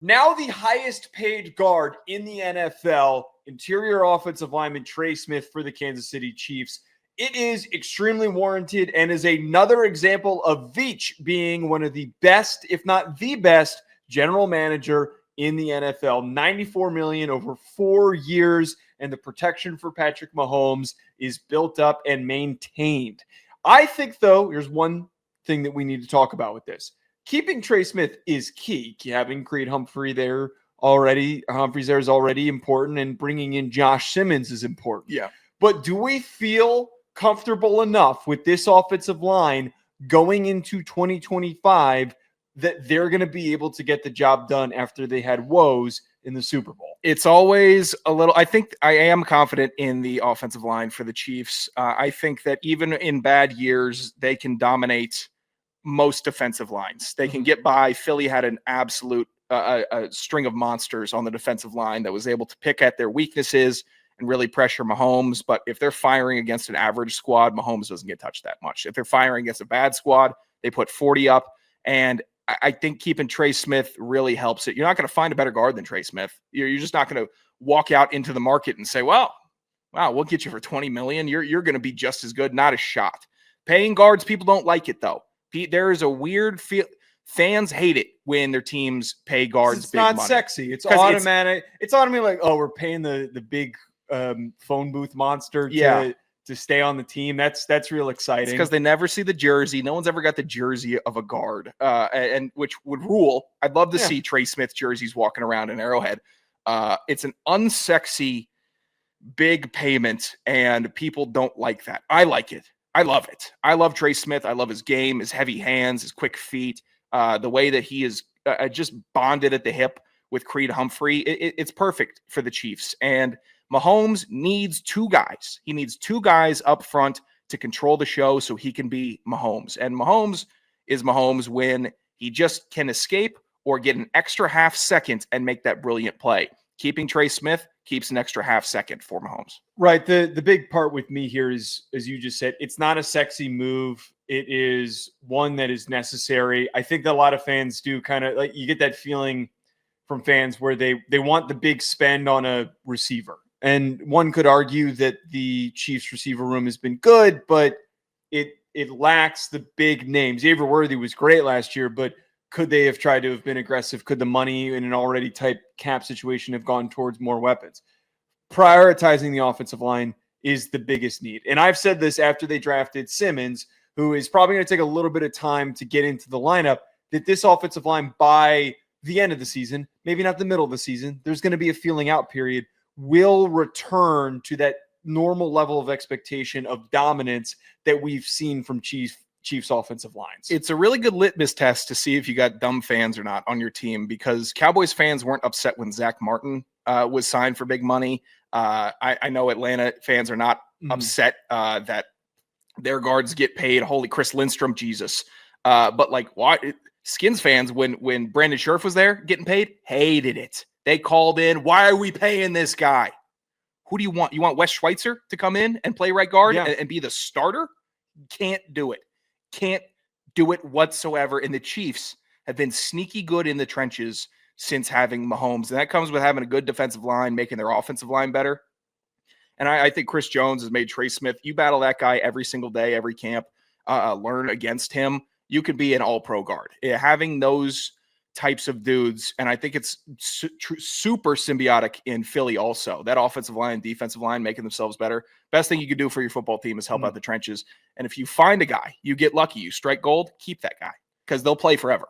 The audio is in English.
Now the highest paid guard in the NFL, interior offensive lineman Trey Smith for the Kansas City Chiefs. It is extremely warranted and is another example of Veach being one of the best, if not the best, general manager in the NFL. $94 million over 4 years, and the protection for Patrick Mahomes is built up and maintained. I think, though, here's one thing that we need to talk about with this. Keeping Trey Smith is key. Having Creed Humphreys there is already important, and bringing in Josh Simmons is important. Yeah. But do we feel comfortable enough with this offensive line going into 2025 that they're going to be able to get the job done after they had woes in the Super Bowl? It's always a little – I think I am confident in the offensive line for the Chiefs. I think that even in bad years, they can dominate most defensive lines. They can get by. Philly had an absolute a string of monsters on the defensive line that was able to pick at their weaknesses and really pressure Mahomes. But if they're firing against an average squad, Mahomes doesn't get touched that much. If they're firing against a bad squad, they put 40 up. And I think keeping Trey Smith really helps it. You're not going to find a better guard than Trey Smith. You're just not going to walk out into the market and say, well, wow, we'll get you for $20 million. You're going to be just as good. Not a shot. Paying guards, people don't like it, though. There is a weird feel. Fans hate it when their teams pay guards big money. It's not sexy. It's automatic. It's automatic. Like, oh, we're paying the big phone booth monster to stay on the team. That's real exciting. It's because they never see the jersey. No one's ever got the jersey of a guard, and which would rule. I'd love to see Trey Smith jerseys walking around in Arrowhead. It's an unsexy big payment, and people don't like that. I like it. I love it. I love Trey Smith. I love his game, his heavy hands, his quick feet, the way that he is just bonded at the hip with Creed Humphrey. It's perfect for the Chiefs. And Mahomes needs two guys. He needs two guys up front to control the show so he can be Mahomes. And Mahomes is Mahomes when he just can escape or get an extra half second and make that brilliant play. Keeping Trey Smith keeps an extra half second for Mahomes. Right. The big part with me here is, as you just said, it's not a sexy move. It is one that is necessary. I think that a lot of fans do kind of like, you get that feeling from fans where they want the big spend on a receiver. And one could argue that the Chiefs receiver room has been good, but it lacks the big names. Xavier Worthy was great last year, but could they have tried to have been aggressive? Could the money in an already tight cap situation have gone towards more weapons? Prioritizing the offensive line is the biggest need. And I've said this after they drafted Simmons, who is probably going to take a little bit of time to get into the lineup, that this offensive line by the end of the season, maybe not the middle of the season, there's going to be a feeling out period, will return to that normal level of expectation of dominance that we've seen from Chiefs offensive lines. It's a really good litmus test to see if you got dumb fans or not on your team, because Cowboys fans weren't upset when Zach Martin was signed for big money. I know Atlanta fans are not upset that their guards get paid. Holy Chris Lindstrom, Jesus. But like, what? Skins fans, when Brandon Scherff was there getting paid, hated it. They called in, why are we paying this guy? Who do you want? You want Wes Schweitzer to come in and play right guard and be the starter? Can't do it. Can't do it whatsoever. And the Chiefs have been sneaky good in the trenches since having Mahomes. And that comes with having a good defensive line, making their offensive line better. And I think Chris Jones has made Trey Smith. You battle that guy every single day, every camp, learn against him. You could be an all-pro guard. Having those types of dudes, and I think it's super symbiotic in Philly also. That offensive line and defensive line making themselves better. Best thing you could do for your football team is help out the trenches. And if you find a guy, you get lucky, you strike gold, keep that guy because they'll play forever.